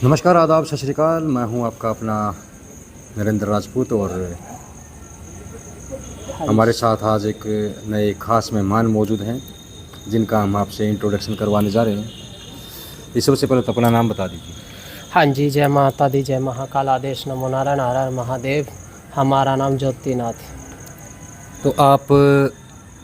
नमस्कार, आदाब, सत श्री अकाल। मैं हूं आपका अपना नरेंद्र राजपूत और हाँ हमारे जी। साथ आज एक नए ख़ास मेहमान मौजूद हैं जिनका हम आपसे इंट्रोडक्शन करवाने जा रहे हैं। इस सबसे पहले तो अपना नाम बता दीजिए। हाँ जी, जय माता दी, जय महाकाल आदेश, नमो नारायण, हर हर महादेव। हमारा नाम ज्योतिनाथ। तो आप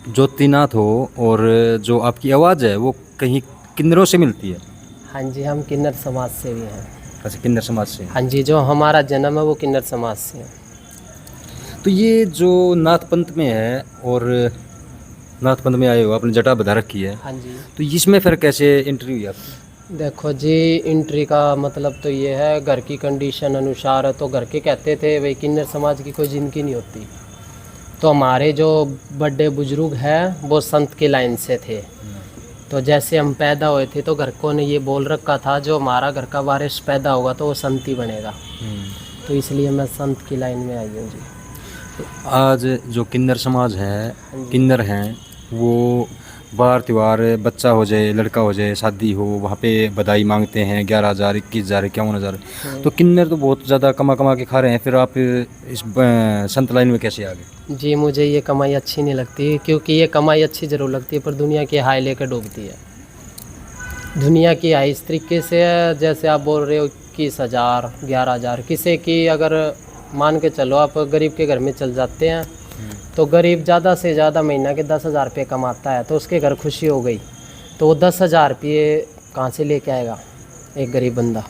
ज्योतिनाथ हो और जो आपकी आवाज़ है वो कहीं किन्नरों से मिलती है। हाँ जी, हम किन्नर समाज से भी हैं। अच्छा, किन्नर समाज से। हाँ जी, जो हमारा जन्म है वो किन्नर समाज से है। तो ये जो नाथ पंथ में है और नाथ पंथ में आए हो, आपने जटा बधा रखी है, हाँ जी, तो इसमें फिर कैसे एंट्री हुई आपकी? देखो जी, एंट्री का मतलब तो ये है, घर की कंडीशन अनुसार तो घर के कहते थे भाई किन्नर समाज की कोई ज़िंदगी नहीं होती। तो हमारे जो बड़े बुजुर्ग हैं वो संत की लाइन से थे। तो जैसे हम पैदा हुए थे तो घर को ने ये बोल रखा था जो हमारा घर का वारिस पैदा होगा तो वो संत ही बनेगा। तो इसलिए मैं संत की लाइन में आई हूँ जी। आज जो किन्नर समाज है, हाँ जी। किन्नर हैं, वो बार त्यौहार, बच्चा हो जाए, लड़का हो जाए, शादी हो, वहाँ पे बधाई मांगते हैं 11,000, 21,000, 51,000। तो किन्नर तो बहुत ज़्यादा कमा कमा के खा रहे हैं, फिर आप इस संत लाइन में कैसे आ गए? जी, मुझे ये कमाई अच्छी नहीं लगती, क्योंकि ये कमाई अच्छी ज़रूर लगती है पर दुनिया की हाई लेकर डूबती है। दुनिया की हाई इस तरीके से है, जैसे आप बोल रहे हो 21,000, 11,000, किसी की अगर मान के चलो आप गरीब के घर में चल जाते हैं तो गरीब ज़्यादा से ज़्यादा महीना के 10,000 रुपये कमाता है, तो उसके घर खुशी हो गई तो वो 10,000 रुपये कहाँ से लेके आएगा एक गरीब बंदा?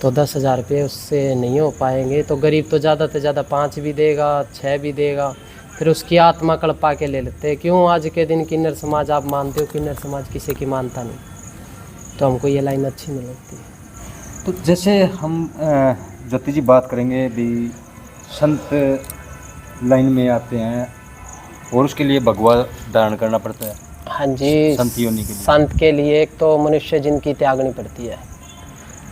तो 10,000 रुपये उससे नहीं हो पाएंगे। तो गरीब तो ज़्यादा से ज़्यादा 5 भी देगा, 6 भी देगा, फिर उसकी आत्मा कड़पा के ले लेते हैं। क्यों आज के दिन किन्नर समाज आप मानते हो? किन्नर समाज किसी की मानता नहीं। तो हमको ये लाइन अच्छी नहीं लगती। तो जैसे हम ज्योति जी बात करेंगे भी, संत लाइन में आते हैं और उसके लिए भगवा धारण करना पड़ता है। हाँ जी, संत योनि के लिए संत के लिए एक तो मनुष्य जिनकी त्यागनी पड़ती है।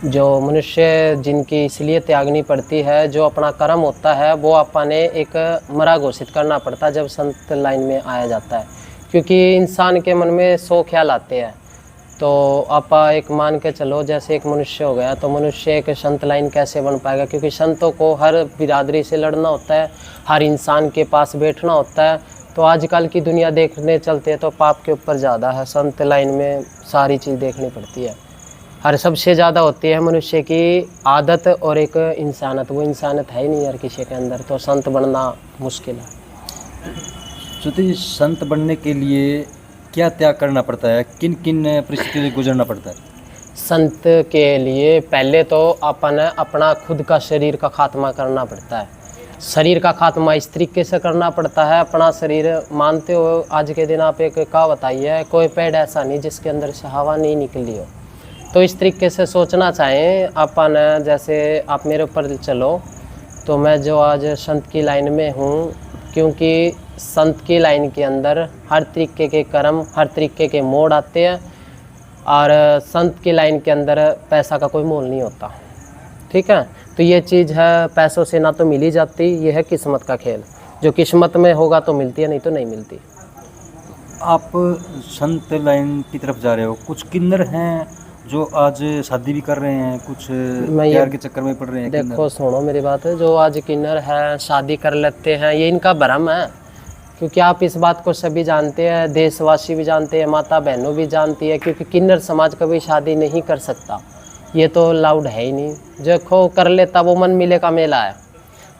जो मनुष्य जिनकी इसलिए त्यागनी पड़ती है, जो अपना कर्म होता है वो अपने एक मरा घोषित करना पड़ता है जब संत लाइन में आया जाता है। क्योंकि इंसान के मन में 100 ख्याल आते हैं। तो आप एक मान के चलो, जैसे एक मनुष्य हो गया तो मनुष्य एक संत लाइन कैसे बन पाएगा? क्योंकि संतों को हर बिरादरी से लड़ना होता है, हर इंसान के पास बैठना होता है। तो आजकल की दुनिया देखने चलते हैं तो पाप के ऊपर ज़्यादा है, संत लाइन में सारी चीज़ देखनी पड़ती है। हर सबसे ज़्यादा होती है मनुष्य की आदत और एक इंसानत। वो इंसानत है ही नहीं यार किसी के अंदर, तो संत बनना मुश्किल है। ज्योति, संत बनने के लिए क्या त्याग करना पड़ता है, किन किन परिस्थितियों से गुजरना पड़ता है? संत के लिए पहले तो अपन अपना खुद का शरीर का खात्मा करना पड़ता है। शरीर का खात्मा इस तरीके से करना पड़ता है, अपना शरीर मानते हो आज के दिन आप एक कहावत आई है, कोई पेड़ ऐसा नहीं जिसके अंदर से हवा नहीं निकली हो। तो इस तरीके से सोचना चाहें अपन, जैसे आप मेरे ऊपर चलो तो मैं जो आज संत की लाइन में हूँ, क्योंकि संत की लाइन के अंदर हर तरीके के कर्म, हर तरीके के मोड़ आते हैं। और संत की लाइन के अंदर पैसा का कोई मोल नहीं होता, ठीक है? तो ये चीज़ है, पैसों से ना तो मिली जाती, ये है किस्मत का खेल। जो किस्मत में होगा तो मिलती है, नहीं तो नहीं मिलती। आप संत लाइन की तरफ जा रहे हो, कुछ किन्नर हैं जो आज शादी भी कर रहे हैं, कुछ प्यार के चक्कर में पड़ रहे हैं। देखो सुनो मेरी बात है, जो आज किन्नर है शादी कर लेते हैं, ये इनका भ्रम है। क्योंकि आप इस बात को सभी जानते हैं, देशवासी भी जानते हैं, माता बहनों भी जानती है, क्योंकि किन्नर समाज कभी शादी नहीं कर सकता, ये तो लाउड है ही नहीं। देखो कर लेता वो मन मिले का मेला है।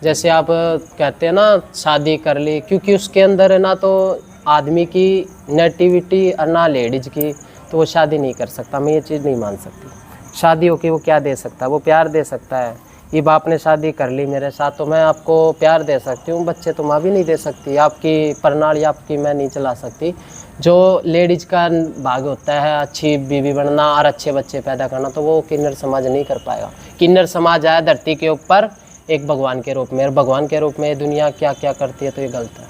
जैसे आप कहते हैं ना शादी कर ली, क्योंकि उसके अंदर है ना तो आदमी की नेटिविटी और ना लेडीज की, तो वो शादी नहीं कर सकता। मैं ये चीज़ नहीं मान सकती। शादी हो कि वो क्या दे सकता है? वो प्यार दे सकता है। ये बाप ने शादी कर ली मेरे साथ तो मैं आपको प्यार दे सकती हूँ, बच्चे तो माँ भी नहीं दे सकती, आपकी प्रणाली आपकी मैं नहीं चला सकती। जो लेडीज का भाग होता है अच्छी बीवी बनना और अच्छे बच्चे पैदा करना, तो वो किन्नर समाज नहीं कर पाएगा। किन्नर समाज आया धरती के ऊपर एक भगवान के रूप में, और भगवान के रूप में दुनिया क्या क्या करती है, तो ये गलत है।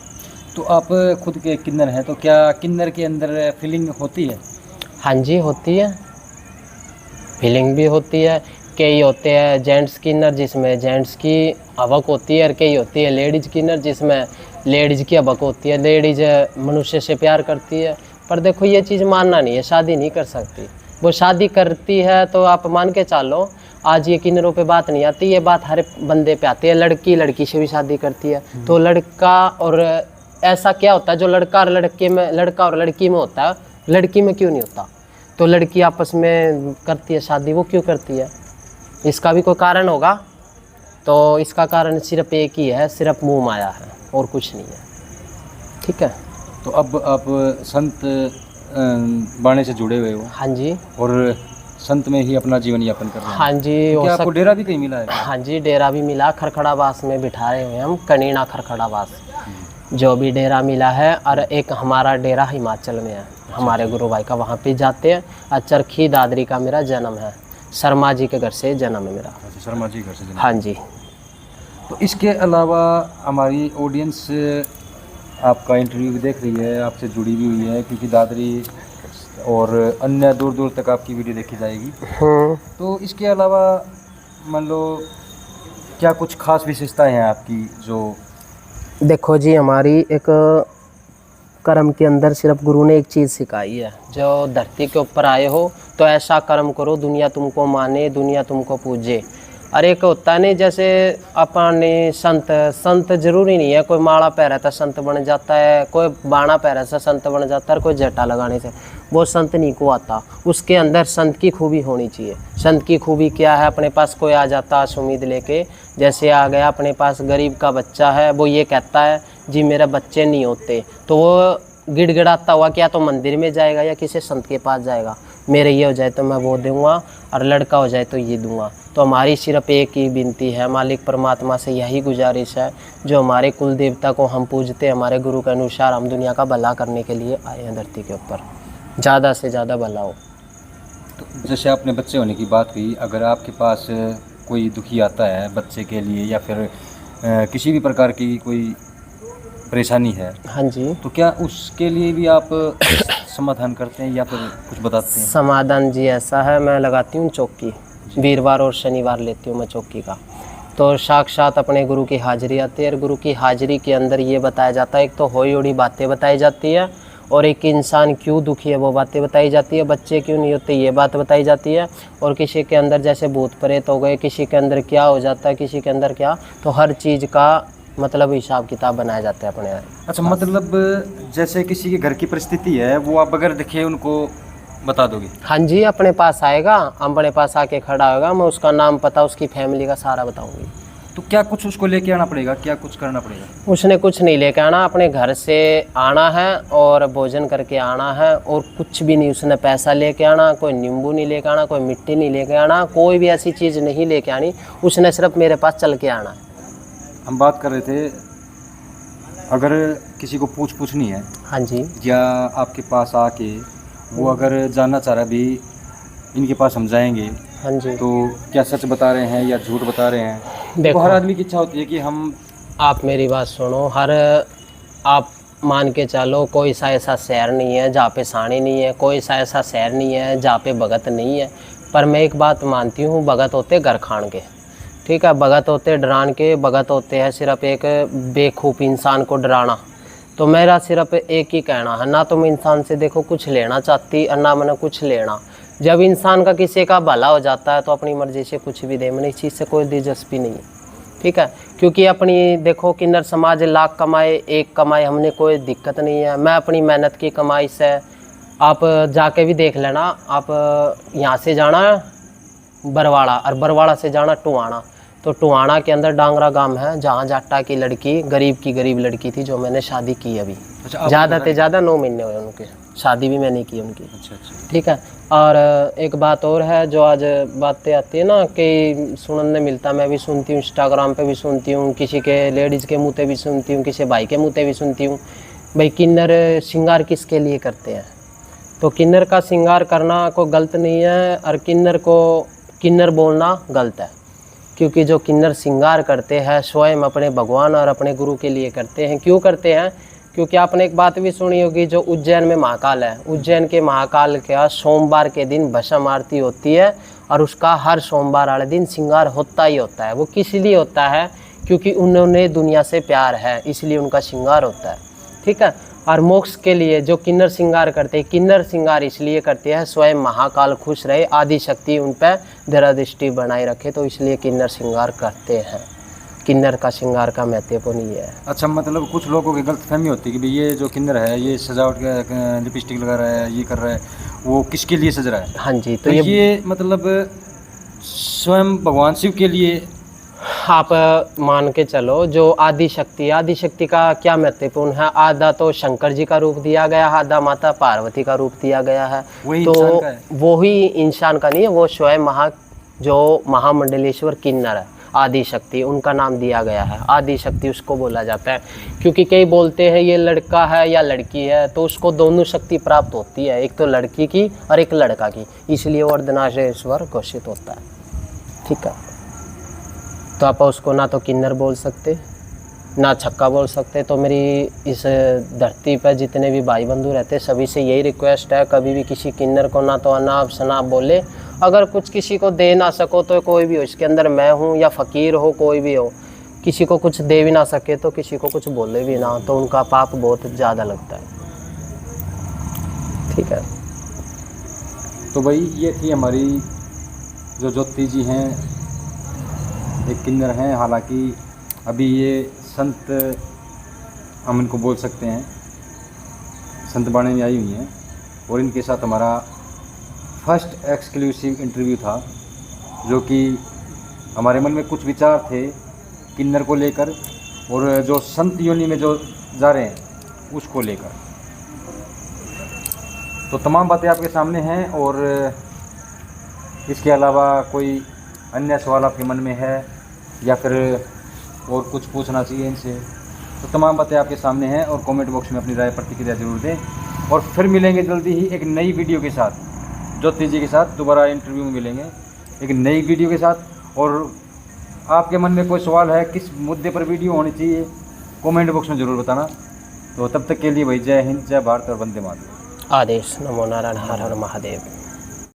तो आप खुद के किन्नर हैं, तो क्या किन्नर के अंदर फीलिंग होती है? हाँ जी होती है, फीलिंग भी होती है। कई होते हैं जेंट्स किन्नर जिसमें जेंट्स की हवक होती है, और कई होती है लेडीज किन्नर जिसमें लेडीज की हवक होती है। लेडीज मनुष्य से प्यार करती है। पर देखो ये चीज़ मानना नहीं है, शादी नहीं कर सकती। वो शादी करती है तो आप मान के चलो, आज ये किन्नरों पे बात नहीं आती, ये बात हर बंदे पे आती है। लड़की लड़की से भी शादी करती है, तो लड़का और ऐसा क्या होता है जो लड़का और लड़की में होता है, लड़की में क्यों नहीं होता? तो लड़की आपस में करती है शादी, वो क्यों करती है? इसका भी कोई कारण होगा। तो इसका कारण सिर्फ एक ही है, सिर्फ मुँह माया है और कुछ नहीं है। ठीक है। तो अब आप संत बाणे से जुड़े हुए हो? हाँ जी। और संत में ही अपना जीवन यापन कर रहे हैं? हाँ जी। तो क्या आपको डेरा भी कहीं मिला है? हाँ जी, डेरा भी मिला, खरखड़ावास में बिठाए हुए हम, कनीना खरखड़ावास जो भी डेरा मिला है। और एक हमारा डेरा हिमाचल में है, हमारे गुरु भाई का, वहाँ पे जाते हैं। और चरखी दादरी का मेरा जन्म है, शर्मा जी के घर से जन्म है मेरा। अच्छा, शर्मा जी घर से जन्म। हाँ जी। तो इसके अलावा हमारी ऑडियंस आपका इंटरव्यू भी देख रही है, आपसे जुड़ी भी हुई है, क्योंकि दादरी और अन्य दूर दूर तक आपकी वीडियो देखी जाएगी। तो इसके अलावा मान लो क्या कुछ खास विशेषताएं हैं आपकी जो? देखो जी, हमारी एक कर्म के अंदर सिर्फ गुरु ने एक चीज़ सिखाई है, जो धरती के ऊपर आए हो तो ऐसा कर्म करो दुनिया तुमको माने, दुनिया तुमको पूजे। और एक होता नहीं जैसे अपने संत जरूरी नहीं है कोई माला पहरा था संत बन जाता है, कोई बाणा पहरा से संत बन जाता है, कोई जटा लगाने से वो संत नहीं को आता। उसके अंदर संत की खूबी होनी चाहिए। संत की खूबी क्या है? अपने पास कोई आ जाता है उम्मीद लेके, जैसे आ गया अपने पास गरीब का बच्चा है, वो ये कहता है जी मेरे बच्चे नहीं होते, तो वो गिड़गिड़ाता हुआ क्या तो मंदिर में जाएगा या किसी संत के पास जाएगा, मेरे ये हो जाए तो मैं वो दूंगा और लड़का हो जाए तो ये दूंगा। तो हमारी सिर्फ एक ही विनती है, मालिक परमात्मा से यही गुजारिश है, जो हमारे कुल देवता को हम पूजते हैं, हमारे गुरु के अनुसार हम दुनिया का भला करने के लिए आए हैं धरती के ऊपर, ज़्यादा से ज़्यादा भला हो। तो जैसे आपने बच्चे होने की बात की, अगर आपके पास कोई दुखी आता है बच्चे के लिए या फिर किसी भी प्रकार की कोई परेशानी है, हाँ जी, तो क्या उसके लिए भी आप समाधान करते हैं या फिर कुछ बताते हैं? समाधान जी ऐसा है, मैं लगाती हूँ चौकी, वीरवार और शनिवार लेती हूँ मैं चौकी का। तो साक्षात अपने गुरु की हाजिरी आती है और गुरु की हाजिरी के अंदर ये बताया जाता है, एक तो होई उड़ी बातें बताई जाती है और एक इंसान क्यों दुखी है वो बातें बताई जाती है, बच्चे क्यों नहीं होते ये बात बताई जाती है, और किसी के अंदर जैसे भूत प्रेत हो गए, किसी के अंदर क्या हो जाता है, किसी के अंदर क्या, तो हर चीज़ का मतलब हिसाब किताब बनाया जाता है अपने। अच्छा, मतलब जैसे किसी के घर की परिस्थिति है वो आप बगैर देखे उनको बता दोगे? हाँ जी, अपने पास आएगा, अपने पास आके खड़ा होगा, मैं उसका नाम पता उसकी फैमिली का सारा बताऊंगी। तो क्या कुछ उसको लेके आना पड़ेगा, क्या कुछ करना पड़ेगा? उसने कुछ नहीं लेके आना, अपने घर से आना है और भोजन करके आना है और कुछ भी नहीं उसने पैसा लेके आना, कोई नींबू नहीं लेके आना, कोई मिट्टी नहीं लेके आना, कोई भी ऐसी चीज़ नहीं लेके आनी, उसने सिर्फ मेरे पास चल के आना है। हम बात कर रहे थे अगर किसी को पूछनी है, हाँ जी, या आपके पास आके वो अगर जानना चाह रहा भी इनके पास हम जाएंगे, हाँ जी, तो क्या सच बता रहे हैं या झूठ बता रहे हैं? देखो, तो हर आदमी की इच्छा होती है कि हम, आप मेरी बात सुनो, आप मान के चलो कोई सा ऐसा शहर नहीं है जहाँ पे साणी नहीं है, कोई सा ऐसा शहर नहीं है जहाँ पे भगत नहीं है, पर मैं एक बात मानती हूँ, भगत होते घर खान के, ठीक है, भगत होते डरान के, भगत होते हैं सिर्फ एक बेवकूफ़ इंसान को डराना। तो मेरा सिर्फ एक ही कहना है, ना तो मैं इंसान से देखो कुछ लेना चाहती और ना मैंने कुछ लेना। जब इंसान का किसी का भला हो जाता है तो अपनी मर्जी से कुछ भी दे, मैंने इस चीज़ से कोई दिलचस्पी नहीं है, ठीक है, क्योंकि अपनी देखो किन्नर समाज लाख कमाए एक कमाए, हमने कोई दिक्कत नहीं है। मैं अपनी मेहनत की कमाई से, आप जाके भी देख लेना, आप यहाँ से जाना बरवाड़ा और बरवाड़ा से जाना टुहाना, तो टुहाना के अंदर डांगरा गांव है जहाँ जाट्टा की लड़की गरीब लड़की थी जो मैंने शादी की अभी। अच्छा, ज़्यादा से ज़्यादा 9 महीने हुए उनके, शादी भी मैंने की उनकी। अच्छा, ठीक है। और एक बात और है जो आज बातें आती है ना कि सुनने मिलता, मैं भी सुनती हूँ, इंस्टाग्राम पे भी सुनती हूँ, किसी के लेडीज़ के मुँह पे भी सुनती हूँ, किसी भाई के मुँह पे भी सुनती हूँ, भाई किन्नर श्रृंगार किसके लिए करते हैं? तो किन्नर का श्रृंगार करना कोई गलत नहीं है और किन्नर को किन्नर बोलना गलत है, क्योंकि जो किन्नर श्रृंगार करते हैं स्वयं अपने भगवान और अपने गुरु के लिए करते हैं। क्यों करते हैं? क्योंकि आपने एक बात भी सुनी होगी, जो उज्जैन में महाकाल है, उज्जैन के महाकाल का सोमवार के दिन भस्म आरती होती है और उसका हर सोमवार वाले दिन श्रृंगार होता ही होता है। वो किस लिए होता है? क्योंकि उन्होंने दुनिया से प्यार है, इसलिए उनका श्रृंगार होता है, ठीक है। और मोक्ष के लिए जो किन्नर श्रृंगार करते हैं, किन्नर श्रृंगार इसलिए करते हैं स्वयं महाकाल खुश रहे, आदि शक्ति उन पर दृढ़ दृष्टि बनाए रखे, तो इसलिए किन्नर श्रृंगार करते हैं। किन्नर का श्रृंगार का महत्वपूर्ण ये है। अच्छा, मतलब कुछ लोगों की गलतफहमी होती है कि भाई ये जो किन्नर है ये सजावट का लिपस्टिक लगा रहा है, ये कर रहा है, वो किसके लिए सज रहा है? हाँ जी, तो ये मतलब स्वयं भगवान शिव के लिए आप मान के चलो जो आदि शक्ति है, आदि शक्ति का क्या महत्वपूर्ण है, आधा तो शंकर जी का रूप दिया गया है, आधा माता पार्वती का रूप दिया गया है। वही तो इंसान का है। वो ही इंसान का नहीं है, वो स्वयं जो महामंडलेश्वर किन्नर है, आदि शक्ति उनका नाम दिया गया है, आदि शक्ति उसको बोला जाता है। क्योंकि कई बोलते हैं ये लड़का है या लड़की है, तो उसको दोनों शक्ति प्राप्त होती है, एक तो लड़की की और एक लड़का की, इसलिए वो अर्धनारीश्वर घोषित होता है। ठीक है, तो आप उसको ना तो किन्नर बोल सकते ना छक्का बोल सकते। तो मेरी इस धरती पर जितने भी भाई बंधु रहते सभी से यही रिक्वेस्ट है, कभी भी किसी किन्नर को ना तो अनाप शनाप बोले। अगर कुछ किसी को दे ना सको तो कोई भी हो, इसके अंदर मैं हूँ या फ़कीर हो, कोई भी हो, किसी को कुछ दे भी ना सके तो किसी को कुछ बोले भी ना, तो उनका पाप बहुत ज़्यादा लगता है। ठीक है, तो भाई ये थी हमारी जो ज्योति जी हैं, एक किन्नर हैं। हालांकि अभी ये संत हम इनको बोल सकते हैं, संत बाणी में आई हुई हैं, और इनके साथ हमारा फर्स्ट एक्सक्लूसिव इंटरव्यू था, जो कि हमारे मन में कुछ विचार थे किन्नर को लेकर और जो संत योनि में जो जा रहे हैं उसको लेकर। तो तमाम बातें आपके सामने हैं, और इसके अलावा कोई अन्य सवाल आपके मन में है या फिर और कुछ पूछना चाहिए इनसे, तो तमाम बातें आपके सामने हैं, और कमेंट बॉक्स में अपनी राय प्रतिक्रिया जरूर दें। और फिर मिलेंगे जल्दी ही एक नई वीडियो के साथ, ज्योति जी के साथ दोबारा इंटरव्यू में मिलेंगे एक नई वीडियो के साथ। और आपके मन में कोई सवाल है, किस मुद्दे पर वीडियो होनी चाहिए, कमेंट बॉक्स में ज़रूर बताना। तो तब तक के लिए भाई जय हिंद, जय भारत और वंदे मातरम। आदेश। नमो नारायण, हर हर महादेव।